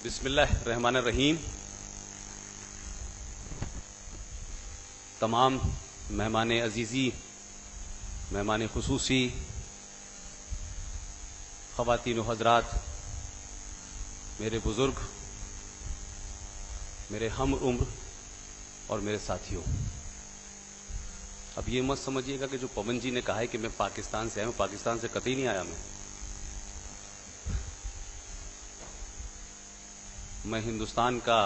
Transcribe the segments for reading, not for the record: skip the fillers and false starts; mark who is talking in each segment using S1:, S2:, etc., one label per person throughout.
S1: बिस्मिल्लाहिर्रहमानिर्रहीम। तमाम मेहमान अजीज़ी, मेहमान खुसूसी, ख़वातीन व हज़रात, मेरे बुज़ुर्ग, मेरे हम उम्र और मेरे साथियों, अब ये मत समझिएगा कि जो पवन जी ने कहा है कि मैं पाकिस्तान से आया हूं, पाकिस्तान से कतई नहीं आया। मैं हिंदुस्तान का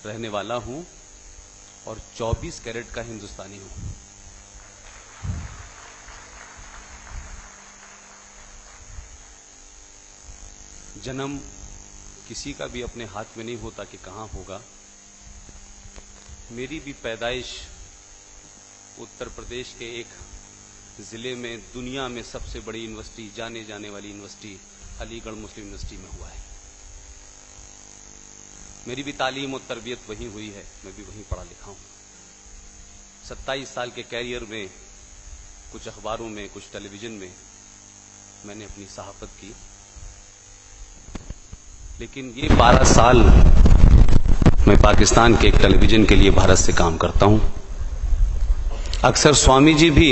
S1: रहने वाला हूं और 24 कैरेट का हिंदुस्तानी हूं। जन्म किसी का भी अपने हाथ में नहीं होता कि कहां होगा। मेरी भी पैदाइश उत्तर प्रदेश के एक जिले में दुनिया में सबसे बड़ी यूनिवर्सिटी, जाने जाने वाली यूनिवर्सिटी अलीगढ़ मुस्लिम यूनिवर्सिटी में हुआ है। मेरी भी तालीम और तरबियत वहीं हुई है, मैं भी वहीं पढ़ा लिखा हूं। 27 साल के कैरियर में कुछ अखबारों में, कुछ टेलीविजन में मैंने अपनी सहाफत की, लेकिन ये 12 साल मैं पाकिस्तान के एक टेलीविजन के लिए भारत से काम करता हूं। अक्सर स्वामी जी भी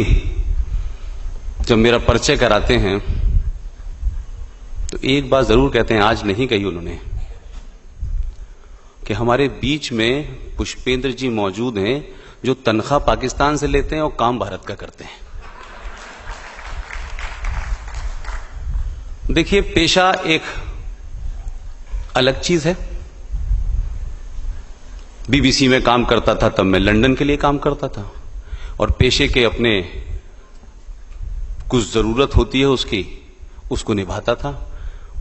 S1: जब मेरा परिचय कराते हैं तो एक बात जरूर कहते हैं, आज नहीं कही उन्होंने, कि हमारे बीच में पुष्पेंद्र जी मौजूद हैं जो तनख्वाह पाकिस्तान से लेते हैं और काम भारत का करते हैं। देखिए, पेशा एक अलग चीज है। बीबीसी में काम करता था, तब मैं लंदन के लिए काम करता था, और पेशे के अपने कुछ जरूरत होती है उसको निभाता था।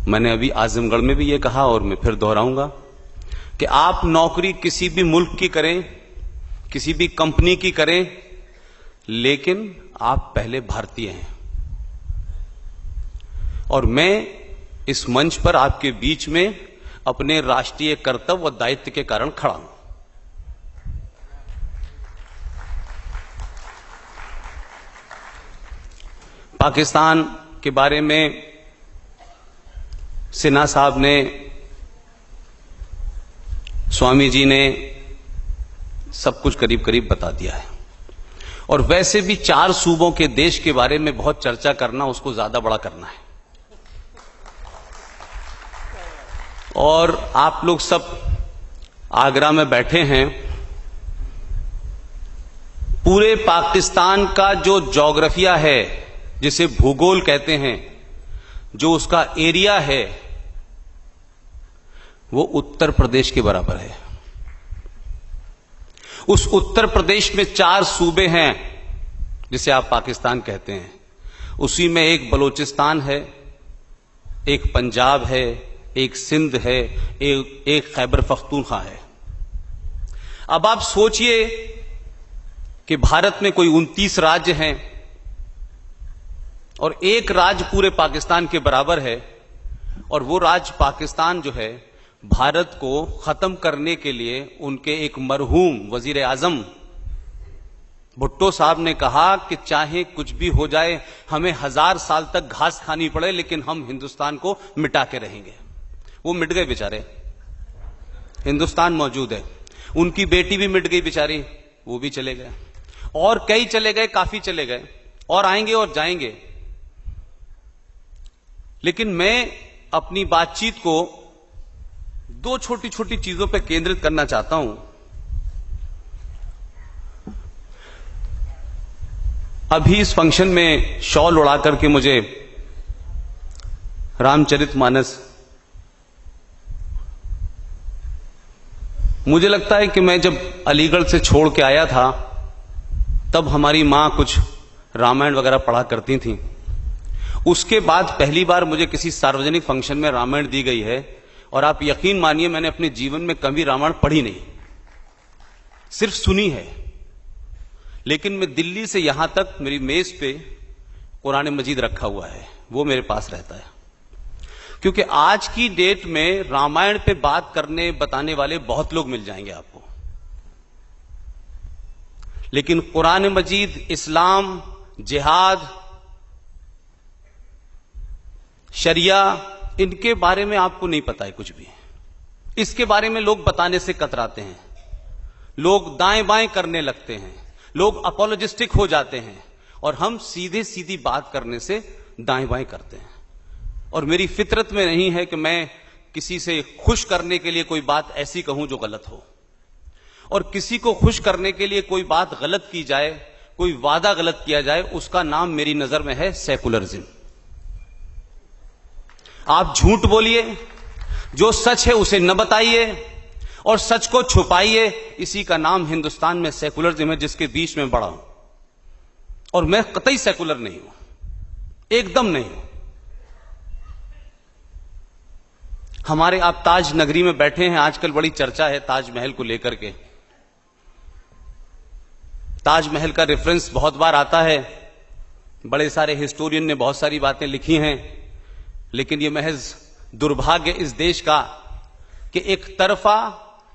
S1: मैंने अभी आजमगढ़ में भी ये कहा और मैं फिर दोहराऊंगा कि आप नौकरी किसी भी मुल्क की करें, किसी भी कंपनी की करें, लेकिन आप पहले भारतीय हैं। और मैं इस मंच पर आपके बीच में अपने राष्ट्रीय कर्तव्य और दायित्व के कारण खड़ा हूं। पाकिस्तान के बारे में सिन्हा साहब ने, स्वामी जी ने सब कुछ करीब करीब बता दिया है। और वैसे भी 4 सूबों के देश के बारे में बहुत चर्चा करना, उसको ज्यादा बड़ा करना है। और आप लोग सब आगरा में बैठे हैं। पूरे पाकिस्तान का जो ज्योग्राफिया है, जिसे भूगोल कहते हैं, जो उसका एरिया है, वो उत्तर प्रदेश के बराबर है। उस उत्तर प्रदेश में 4 सूबे हैं जिसे आप पाकिस्तान कहते हैं। उसी में एक बलूचिस्तान है, एक पंजाब है, एक सिंध है, एक खैबर पख्तूनख्वा है। अब आप सोचिए कि भारत में कोई 29 राज्य हैं और एक राज्य पूरे पाकिस्तान के बराबर है, और वो राज्य पाकिस्तान जो है, भारत को खत्म करने के लिए उनके एक मरहूम वजीर आजम भुट्टो साहब ने कहा कि चाहे कुछ भी हो जाए, हमें 1000 साल तक घास खानी पड़े, लेकिन हम हिंदुस्तान को मिटा के रहेंगे। वो मिट गए बेचारे, हिंदुस्तान मौजूद है। उनकी बेटी भी मिट गई बेचारी, वो भी चले गए, और कई चले गए, काफी चले गए, और आएंगे और जाएंगे। लेकिन मैं अपनी बातचीत को 2 छोटी छोटी चीजों पर केंद्रित करना चाहता हूं। अभी इस फंक्शन में शॉल उड़ा करके मुझे रामचरितमानस, मुझे लगता है कि मैं जब अलीगढ़ से छोड़ के आया था, तब हमारी मां कुछ रामायण वगैरह पढ़ा करती थी। उसके बाद पहली बार मुझे किसी सार्वजनिक फंक्शन में रामायण दी गई है, और आप यकीन मानिए मैंने अपने जीवन में कभी रामायण पढ़ी नहीं, सिर्फ सुनी है। लेकिन मैं दिल्ली से यहां तक मेरी मेज पे कुरान मजीद रखा हुआ है, वो मेरे पास रहता है। क्योंकि आज की डेट में रामायण पे बात करने, बताने वाले बहुत लोग मिल जाएंगे आपको, लेकिन कुरान मजीद, इस्लाम, जिहाद, शरिया, इनके बारे में आपको नहीं पता है कुछ भी। इसके बारे में लोग बताने से कतराते हैं, लोग दाएं बाएं करने लगते हैं, लोग अपोलोजिस्टिक हो जाते हैं, और हम सीधे सीधी बात करने से दाएं बाएं करते हैं। और मेरी फितरत में नहीं है कि मैं किसी से खुश करने के लिए कोई बात ऐसी कहूं जो गलत हो, और किसी को खुश करने के लिए कोई बात गलत की जाए, कोई वादा गलत किया जाए, उसका नाम मेरी नजर में है सेकुलरिज्म। आप झूठ बोलिए, जो सच है उसे न बताइए, और सच को छुपाइए, इसी का नाम हिंदुस्तान में सेकुलरिज्म है, जिसके बीच में बड़ा हूं। और मैं कतई सेकुलर नहीं हूं, एकदम नहीं हूं। हमारे आप ताज नगरी में बैठे हैं, आजकल बड़ी चर्चा है ताजमहल को लेकर के। ताजमहल का रेफरेंस बहुत बार आता है, बड़े सारे हिस्टोरियन ने बहुत सारी बातें लिखी हैं, लेकिन यह महज दुर्भाग्य इस देश का कि एक तरफा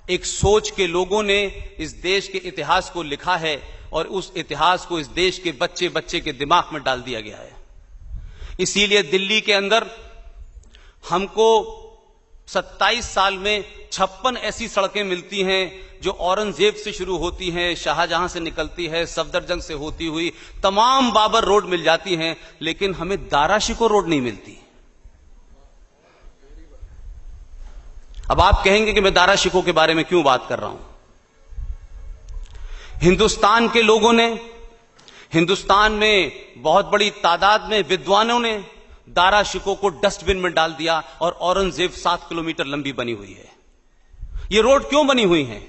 S1: एक सोच के लोगों ने इस देश के इतिहास को लिखा है, और उस इतिहास को इस देश के बच्चे बच्चे के दिमाग में डाल दिया गया है। इसीलिए दिल्ली के अंदर हमको 27 साल में 56 ऐसी सड़कें मिलती हैं जो औरंगजेब से शुरू होती हैं, शाहजहां से निकलती है, सफदरजंग से होती हुई तमाम बाबर रोड मिल जाती हैं, लेकिन हमें दारा शिको रोड नहीं मिलती। अब आप कहेंगे कि मैं दारा शिको के बारे में क्यों बात कर रहा हूं। हिंदुस्तान के लोगों ने, हिंदुस्तान में बहुत बड़ी तादाद में विद्वानों ने दारा शिको को डस्टबिन में डाल दिया, और औरंगजेब 7 किलोमीटर लंबी बनी हुई है। ये रोड क्यों बनी हुई है,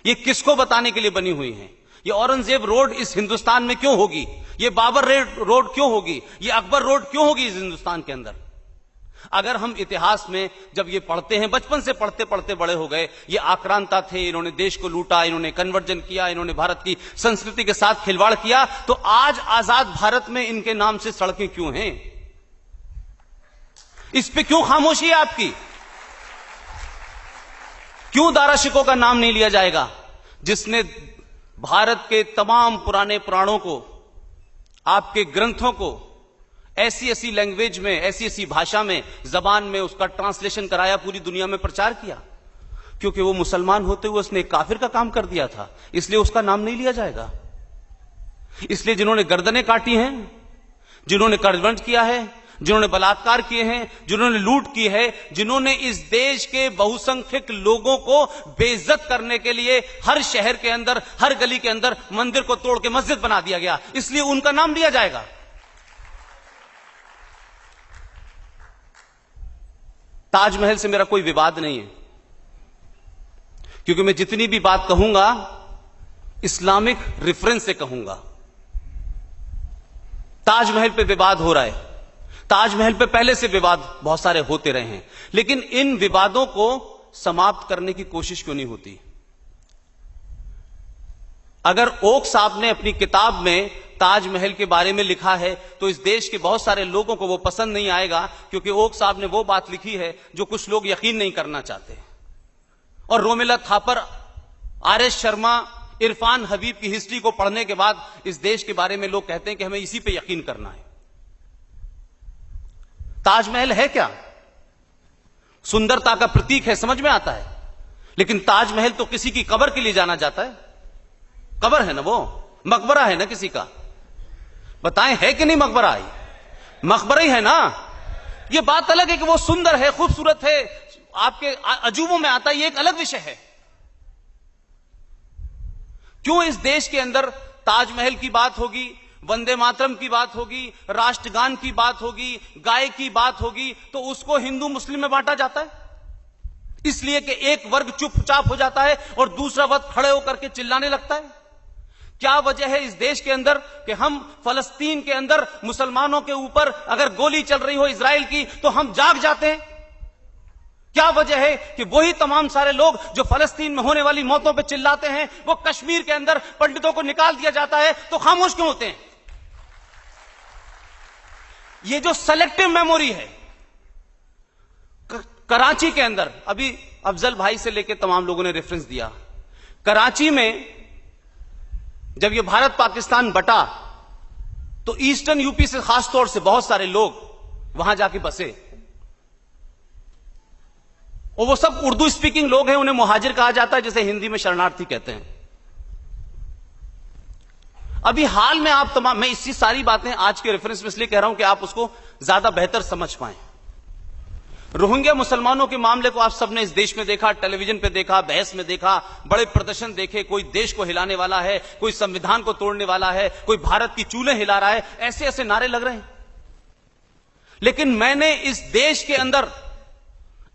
S1: ये किसको बताने के लिए बनी हुई है? ये औरंगजेब रोड इस हिंदुस्तान में क्यों होगी? ये बाबर रोड क्यों होगी? ये अकबर रोड क्यों होगी इस हिंदुस्तान के अंदर? अगर हम इतिहास में जब ये पढ़ते हैं, बचपन से पढ़ते पढ़ते बड़े हो गए, ये आक्रांता थे, इन्होंने देश को लूटा, इन्होंने कन्वर्जन किया, इन्होंने भारत की संस्कृति के साथ खिलवाड़ किया, तो आज आजाद भारत में इनके नाम से सड़कें क्यों हैं? इस पे क्यों खामोशी है आपकी? क्यों दारा शिको का नाम नहीं लिया जाएगा, जिसने भारत के तमाम पुराने पुराणों को, आपके ग्रंथों को ऐसी ऐसी लैंग्वेज में, ऐसी ऐसी भाषा में, जबान में उसका ट्रांसलेशन कराया, पूरी दुनिया में प्रचार किया? क्योंकि वो मुसलमान होते हुए उसने काफिर का काम कर दिया था, इसलिए उसका नाम नहीं लिया जाएगा। इसलिए जिन्होंने गर्दनें काटी हैं, जिन्होंने कर्मकांड किया है, जिन्होंने बलात्कार किए हैं, जिन्होंने लूट की है, जिन्होंने इस देश के बहुसंख्यक लोगों को बेइज्जत करने के लिए हर शहर के अंदर, हर गली के अंदर मंदिर को तोड़ के मस्जिद बना दिया गया, इसलिए उनका नाम लिया जाएगा। ताजमहल से मेरा कोई विवाद नहीं है, क्योंकि मैं जितनी भी बात कहूंगा इस्लामिक रेफरेंस से कहूंगा। ताजमहल पे विवाद हो रहा है, ताजमहल पे पहले से विवाद बहुत सारे होते रहे हैं, लेकिन इन विवादों को समाप्त करने की कोशिश क्यों नहीं होती? अगर ओक साहब ने अपनी किताब में ताजमहल के बारे में लिखा है, तो इस देश के बहुत सारे लोगों को वो पसंद नहीं आएगा, क्योंकि ओक साहब ने वो बात लिखी है जो कुछ लोग यकीन नहीं करना चाहते। और रोमिला थापर, आर.एस. शर्मा, इरफान हबीब की हिस्ट्री को पढ़ने के बाद इस देश के बारे में लोग कहते हैं कि हमें इसी पे यकीन करना है। ताजमहल है क्या? सुंदरता का प्रतीक है, समझ में आता है, लेकिन ताजमहल तो किसी की कब्र के लिए जाना जाता है। कब्र है ना, वो मकबरा है ना किसी का। बताएं है कि नहीं मकबरा? मकबरा ही है ना। ये बात अलग है कि वो सुंदर है, खूबसूरत है, आपके अजूबों में आता है, ये एक अलग विषय है। क्यों इस देश के अंदर ताजमहल की बात होगी, वंदे मातरम की बात होगी, राष्ट्रगान की बात होगी, गाय की बात होगी, तो उसको हिंदू मुस्लिम में बांटा जाता है, इसलिए कि एक वर्ग चुपचाप हो जाता है और दूसरा वर्ग खड़े होकर के चिल्लाने लगता है। क्या वजह है इस देश के अंदर कि हम फलस्तीन के अंदर मुसलमानों के ऊपर अगर गोली चल रही हो इजराइल की, तो हम जाग जाते हैं? क्या वजह है कि वही तमाम सारे लोग जो फलस्तीन में होने वाली मौतों पे चिल्लाते हैं, वो कश्मीर के अंदर पंडितों को निकाल दिया जाता है तो खामोश क्यों होते हैं? ये जो सेलेक्टिव मेमोरी है, कराची के अंदर, अभी अफजल भाई से लेकर तमाम लोगों ने रेफरेंस दिया, कराची में जब ये भारत पाकिस्तान बटा तो ईस्टर्न यूपी से खासतौर से बहुत सारे लोग वहां जाके बसे। और वो सब उर्दू स्पीकिंग लोग हैं, उन्हें मुहाजिर कहा जाता है, जैसे हिंदी में शरणार्थी कहते हैं। अभी हाल में आप तमाम, मैं इसी सारी बातें आज के रेफरेंस में इसलिए कह रहा हूं कि आप उसको ज्यादा बेहतर समझ पाएं। रोहिंग्या मुसलमानों के मामले को आप सबने इस देश में देखा, टेलीविजन पे देखा, बहस में देखा, बड़े प्रदर्शन देखे, कोई देश को हिलाने वाला है, कोई संविधान को तोड़ने वाला है, कोई भारत की चूल्हे हिला रहा है, ऐसे ऐसे नारे लग रहे हैं। लेकिन मैंने इस देश के अंदर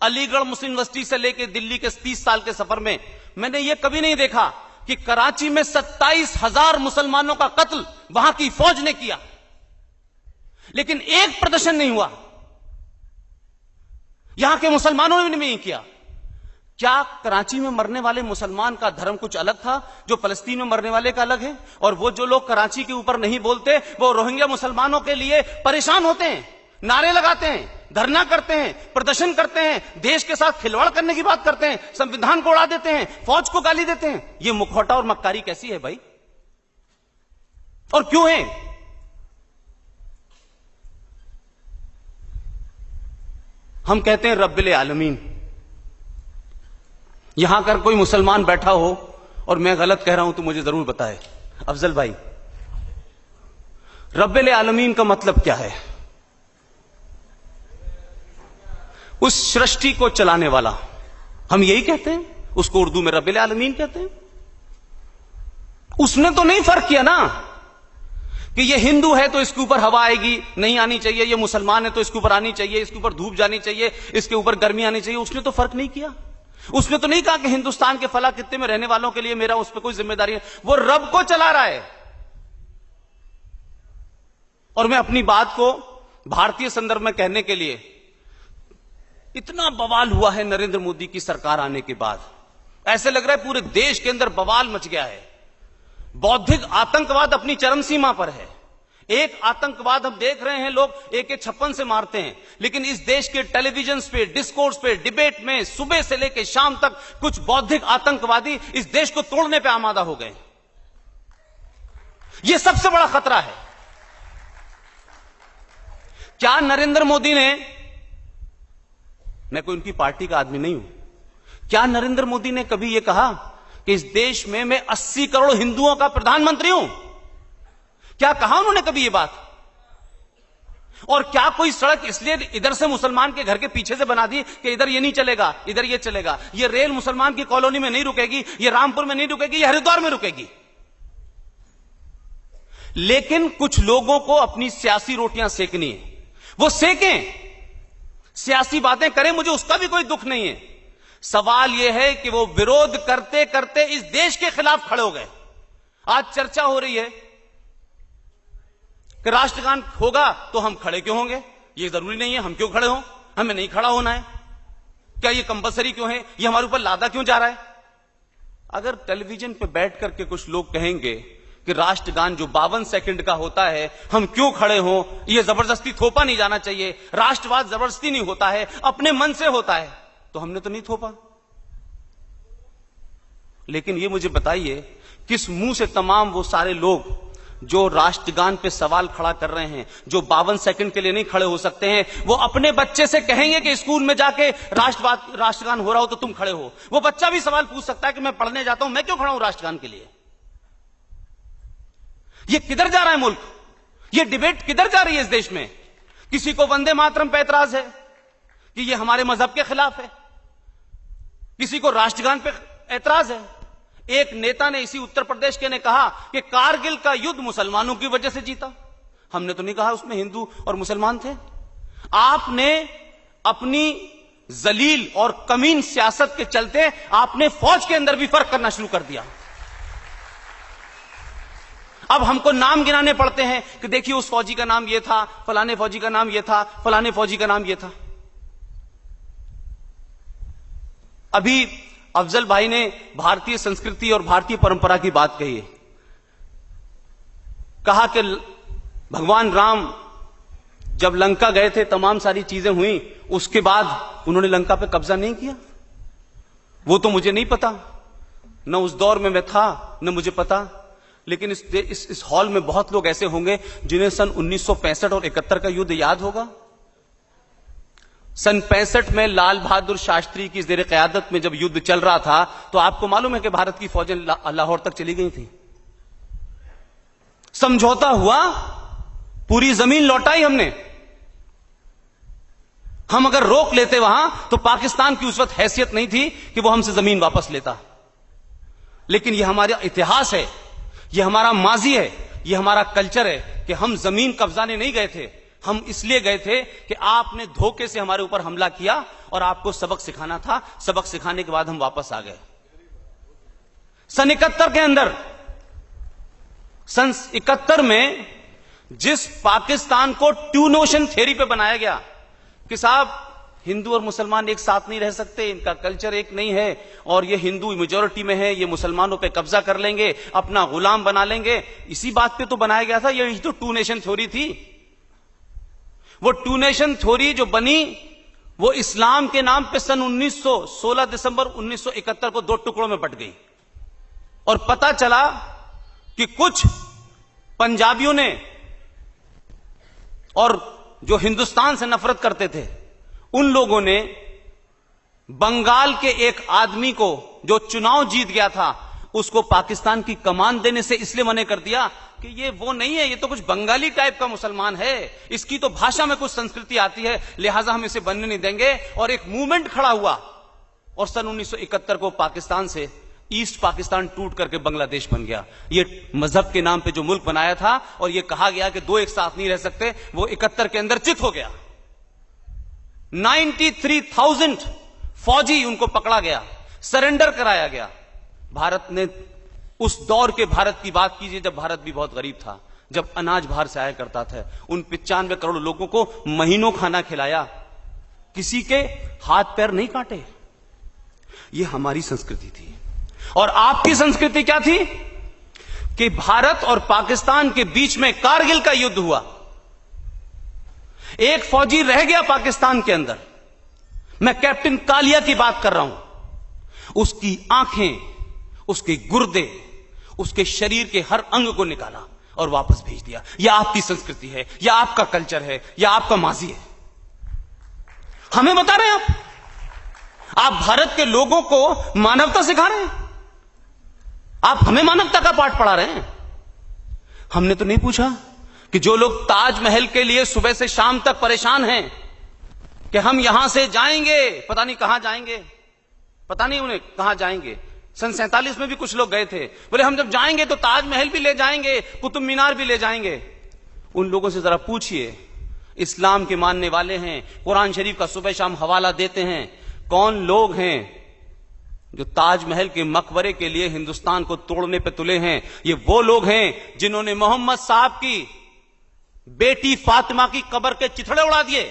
S1: अलीगढ़ मुस्लिम यूनिवर्सिटी से लेकर दिल्ली के 30 साल के सफर में मैंने यह कभी नहीं देखा कि कराची में 27,000 मुसलमानों का कत्ल वहां की फौज ने किया, लेकिन एक प्रदर्शन नहीं हुआ, यहां के मुसलमानों ने भी नहीं किया। क्या कराची में मरने वाले मुसलमान का धर्म कुछ अलग था जो फलस्तीन में मरने वाले का अलग है? और वो जो लोग कराची के ऊपर नहीं बोलते, वो रोहिंग्या मुसलमानों के लिए परेशान होते हैं, नारे लगाते हैं, धरना करते हैं, प्रदर्शन करते हैं, देश के साथ खिलवाड़ करने की बात करते हैं, संविधान को उड़ा देते हैं, फौज को गाली देते हैं। ये मुखौटा और मक्कारी कैसी है भाई? और क्यों है? हम कहते हैं रब्बिल आलमीन। यहां अगर कोई मुसलमान बैठा हो और मैं गलत कह रहा हूं तो मुझे जरूर बताए। अफजल भाई, रब्बिल आलमीन का मतलब क्या है? उस सृष्टि को चलाने वाला, हम यही कहते हैं, उसको उर्दू में रब्बिल आलमीन कहते हैं। उसने तो नहीं फर्क किया ना कि ये हिंदू है तो इसके ऊपर हवा आएगी, नहीं आनी चाहिए, ये मुसलमान है तो इसके ऊपर आनी चाहिए, इसके ऊपर धूप जानी चाहिए, इसके ऊपर गर्मी आनी चाहिए। उसने तो फर्क नहीं किया। उसने तो नहीं कहा कि हिंदुस्तान के फला खित्ते में रहने वालों के लिए मेरा उस पर कोई जिम्मेदारी है। वो रब को चला रहा है। और मैं अपनी बात को भारतीय संदर्भ में कहने के लिए, इतना बवाल हुआ है नरेंद्र मोदी की सरकार आने के बाद, ऐसे लग रहा है पूरे देश के अंदर बवाल मच गया है। बौद्धिक आतंकवाद अपनी चरम सीमा पर है। एक आतंकवाद हम देख रहे हैं, लोग AK-56 से मारते हैं, लेकिन इस देश के टेलीविजन पे, डिस्कोर्स पे, डिबेट में सुबह से लेकर शाम तक कुछ बौद्धिक आतंकवादी इस देश को तोड़ने पे आमादा हो गए। यह सबसे बड़ा खतरा है। क्या नरेंद्र मोदी ने, मैं कोई उनकी पार्टी का आदमी नहीं हूं, क्या नरेंद्र मोदी ने कभी यह कहा कि इस देश में मैं 80 करोड़ हिंदुओं का प्रधानमंत्री हूं? क्या कहा उन्होंने कभी यह बात? और क्या कोई सड़क इसलिए इधर से मुसलमान के घर के पीछे से बना दी कि इधर ये नहीं चलेगा, इधर ये चलेगा? ये रेल मुसलमान की कॉलोनी में नहीं रुकेगी, ये रामपुर में नहीं रुकेगी, ये हरिद्वार में रुकेगी। लेकिन कुछ लोगों को अपनी सियासी रोटियां सेकनी है, वो सेकें, सियासी बातें करें, मुझे उसका भी कोई दुख नहीं है। सवाल यह है कि वो विरोध करते करते इस देश के खिलाफ खड़े हो गए। आज चर्चा हो रही है कि राष्ट्रगान होगा तो हम खड़े क्यों होंगे? ये जरूरी नहीं है हम क्यों खड़े हों, हमें नहीं खड़ा होना है। क्या ये कंपलसरी क्यों है? ये हमारे ऊपर लादा क्यों जा रहा है? अगर टेलीविजन पे बैठ करके कुछ लोग कहेंगे कि राष्ट्रगान जो 52 सेकंड का होता है हम क्यों खड़े हों, ये जबरदस्ती थोपा नहीं जाना चाहिए, राष्ट्रवाद जबरदस्ती नहीं होता है, अपने मन से होता है, तो हमने तो नहीं थोपा। लेकिन ये मुझे बताइए, किस मुंह से तमाम वो सारे लोग जो राष्ट्रगान पे सवाल खड़ा कर रहे हैं, जो 52 सेकंड के लिए नहीं खड़े हो सकते हैं, वो अपने बच्चे से कहेंगे कि स्कूल में जाके राष्ट्रगान हो रहा हो तो तुम खड़े हो? वो बच्चा भी सवाल पूछ सकता है कि मैं पढ़ने जाता हूं, मैं क्यों खड़ा हूं राष्ट्रगान के लिए? ये किधर जा रहा है मुल्क? ये डिबेट किधर जा रही है इस देश में? किसी को वंदे मातरम पे एतराज है कि ये हमारे मजहब के खिलाफ है, किसी को राष्ट्रगान पे एतराज है। एक नेता ने इसी उत्तर प्रदेश के ने कहा कि कारगिल का युद्ध मुसलमानों की वजह से जीता। हमने तो नहीं कहा उसमें हिंदू और मुसलमान थे। आपने अपनी जलील और कमीन सियासत के चलते आपने फौज के अंदर भी फर्क करना शुरू कर दिया। अब हमको नाम गिनाने पड़ते हैं कि देखिए उस फौजी का नाम ये था, फलाने फौजी का नाम ये था, फलाने फौजी का नाम ये था। अभी अफजल भाई ने भारतीय संस्कृति और भारतीय परंपरा की बात कही है। कहा कि भगवान राम जब लंका गए थे, तमाम सारी चीजें हुई, उसके बाद उन्होंने लंका पे कब्जा नहीं किया। वो तो मुझे नहीं पता, न उस दौर में मैं था, न मुझे पता। लेकिन इस हॉल में बहुत लोग ऐसे होंगे जिन्हें सन 1965 और 71 का युद्ध याद होगा। सन 65 में लाल बहादुर शास्त्री की जेर क़यादत में जब युद्ध चल रहा था तो आपको मालूम है कि भारत की फौजें लाहौर तक चली गई थी। समझौता हुआ, पूरी जमीन लौटाई हमने। हम अगर रोक लेते वहां तो पाकिस्तान की उस वक्त हैसियत नहीं थी कि वो हमसे जमीन वापस लेता। लेकिन यह हमारा इतिहास है, यह हमारा माजी है, यह हमारा कल्चर है कि हम जमीन कब्जाने नहीं गए थे। हम इसलिए गए थे कि आपने धोखे से हमारे ऊपर हमला किया और आपको सबक सिखाना था। सबक सिखाने के बाद हम वापस आ गए। सन 71 के अंदर, सन 71 में जिस पाकिस्तान को टू नेशन थ्योरी पे बनाया गया कि साहब हिंदू और मुसलमान एक साथ नहीं रह सकते, इनका कल्चर एक नहीं है, और ये हिंदू मेजॉरिटी में है, ये मुसलमानों पे कब्जा कर लेंगे, अपना गुलाम बना लेंगे, इसी बात पे तो बनाया गया था। ये तो टू नेशन थ्योरी थी। वो टू नेशन थ्योरी जो बनी वो इस्लाम के नाम पे सन 16 दिसंबर 1971 को दो टुकड़ों में बट गई। और पता चला कि कुछ पंजाबियों ने और जो हिंदुस्तान से नफरत करते थे उन लोगों ने बंगाल के एक आदमी को जो चुनाव जीत गया था उसको पाकिस्तान की कमान देने से इसलिए मना कर दिया कि ये वो नहीं है, ये तो कुछ बंगाली टाइप का मुसलमान है, इसकी तो भाषा में कुछ संस्कृति आती है, लिहाजा हम इसे बनने नहीं देंगे। और एक मूवमेंट खड़ा हुआ और सन 1971 को पाकिस्तान से ईस्ट पाकिस्तान टूट करके बांग्लादेश बन गया। ये मजहब के नाम पे जो मुल्क बनाया था और ये कहा गया कि दो एक साथ नहीं रह सकते, वो 71 के अंदर चित हो गया। 93,000 फौजी उनको पकड़ा गया, सरेंडर कराया गया। भारत ने उस दौर के भारत की बात कीजिए जब भारत भी बहुत गरीब था, जब अनाज बाहर से आया करता था। उन 95 करोड़ लोगों को महीनों खाना खिलाया, किसी के हाथ पैर नहीं काटे। ये हमारी संस्कृति थी। और आपकी संस्कृति क्या थी कि भारत और पाकिस्तान के बीच में कारगिल का युद्ध हुआ, एक फौजी रह गया पाकिस्तान के अंदर। मैं कैप्टन कालिया की बात कर रहा हूं। उसकी आंखें, उसके गुर्दे, उसके शरीर के हर अंग को निकाला और वापस भेज दिया। यह आपकी संस्कृति है, यह आपका कल्चर है, यह आपका माजी है। हमें बता रहे हैं आप भारत के लोगों को मानवता सिखा रहे हैं। आप हमें मानवता का पाठ पढ़ा रहे हैं। हमने तो नहीं पूछा कि जो लोग ताजमहल के लिए सुबह से शाम तक परेशान हैं कि हम यहां से जाएंगे, पता नहीं कहां जाएंगे, पता नहीं उन्हें कहां जाएंगे। सन 47 में भी कुछ लोग गए थे, बोले हम जब जाएंगे तो ताजमहल भी ले जाएंगे, कुतुब मीनार भी ले जाएंगे। उन लोगों से जरा पूछिए, इस्लाम के मानने वाले हैं, कुरान शरीफ का सुबह शाम हवाला देते हैं, कौन लोग हैं जो ताजमहल के मकबरे के लिए हिंदुस्तान को तोड़ने पे तुले हैं? ये वो लोग हैं जिन्होंने मोहम्मद साहब की बेटी फातिमा की कब्र के चिथड़े उड़ा दिए।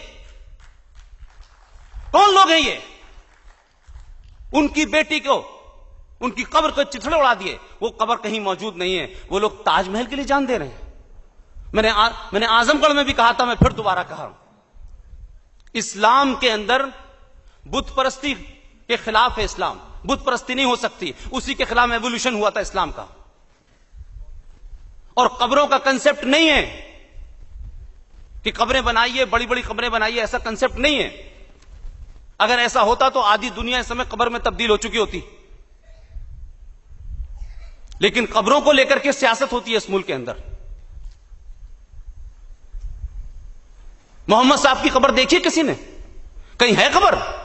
S1: कौन लोग हैं ये? उनकी बेटी को, उनकी कब्र के चिथड़े उड़ा दिए। वो कब्र कहीं मौजूद नहीं है, वो लोग ताजमहल के लिए जान दे रहे हैं। मैंने आजमगढ़ में भी कहा था, मैं फिर दोबारा कहा, इस्लाम के अंदर बुत परस्ती के खिलाफ है। इस्लाम बुत परस्ती नहीं हो सकती, उसी के खिलाफ एवोल्यूशन हुआ था इस्लाम का। और कब्रों का कंसेप्ट नहीं है कि कब्रें बनाइए, बड़ी बड़ी कब्रें बनाइए, ऐसा कंसेप्ट नहीं है। अगर ऐसा होता तो आधी दुनिया इस समय कब्र में तब्दील हो चुकी होती। लेकिन कब्रों को लेकर के सियासत होती है इस मुल्क के अंदर। मोहम्मद साहब की कब्र देखी किसी ने? कहीं है कब्र?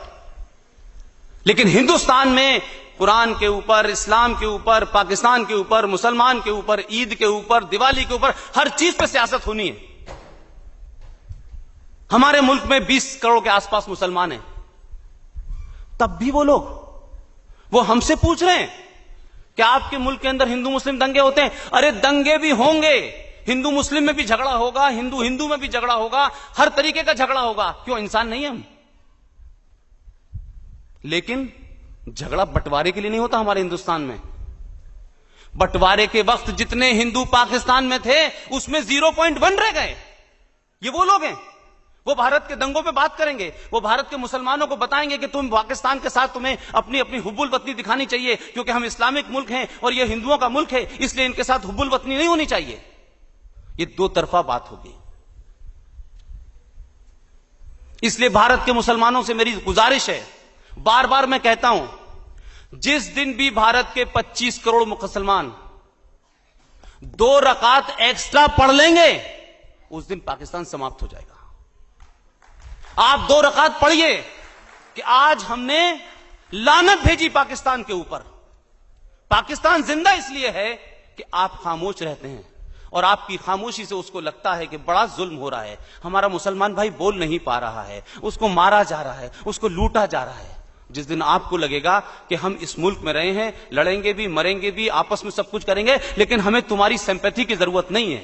S1: लेकिन हिंदुस्तान में कुरान के ऊपर, इस्लाम के ऊपर, पाकिस्तान के ऊपर, मुसलमान के ऊपर, ईद के ऊपर, दिवाली के ऊपर, हर चीज पर सियासत होनी है। हमारे मुल्क में 20 करोड़ के आसपास मुसलमान हैं, तब भी वो लोग वो हमसे पूछ रहे हैं कि आपके मुल्क के अंदर हिंदू मुस्लिम दंगे होते हैं। अरे दंगे भी होंगे, हिंदू मुस्लिम में भी झगड़ा होगा, हिंदू हिंदू में भी झगड़ा होगा, हर तरीके का झगड़ा होगा। क्यों? इंसान नहीं है हम। लेकिन झगड़ा बंटवारे के लिए नहीं होता हमारे हिंदुस्तान में। बंटवारे के वक्त जितने हिंदू पाकिस्तान में थे उसमें 0.1 रह गए। ये वो लोग हैं, वो भारत के दंगों पे बात करेंगे, वो भारत के मुसलमानों को बताएंगे कि तुम पाकिस्तान के साथ तुम्हें अपनी अपनी हुब्बुल वतनी दिखानी चाहिए, क्योंकि हम इस्लामिक मुल्क हैं और ये हिंदुओं का मुल्क है, इसलिए इनके साथ हुब्बुल वतनी नहीं होनी चाहिए। ये दो तरफा बात होगी। इसलिए भारत के मुसलमानों से मेरी गुजारिश है, बार बार मैं कहता हूं, जिस दिन भी भारत के 25 करोड़ मुसलमान 2 रकात एक्स्ट्रा पढ़ लेंगे, उस दिन पाकिस्तान समाप्त हो जाएगा। आप 2 रकात पढ़िए कि आज हमने लानत भेजी पाकिस्तान के ऊपर। पाकिस्तान जिंदा इसलिए है कि आप खामोश रहते हैं और आपकी खामोशी से उसको लगता है कि बड़ा जुल्म हो रहा है, हमारा मुसलमान भाई बोल नहीं पा रहा है, उसको मारा जा रहा है, उसको लूटा जा रहा है। जिस दिन आपको लगेगा कि हम इस मुल्क में रहे हैं, लड़ेंगे भी, मरेंगे भी, आपस में सब कुछ करेंगे, लेकिन हमें तुम्हारी सिंपैथी की जरूरत नहीं है,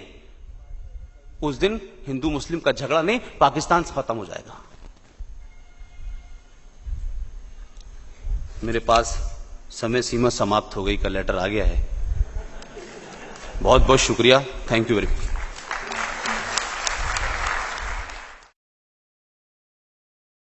S1: उस दिन हिंदू मुस्लिम का झगड़ा नहीं, पाकिस्तान से खत्म हो जाएगा। मेरे पास समय सीमा समाप्त हो गई का लेटर आ गया है। बहुत बहुत शुक्रिया। Thank you very much.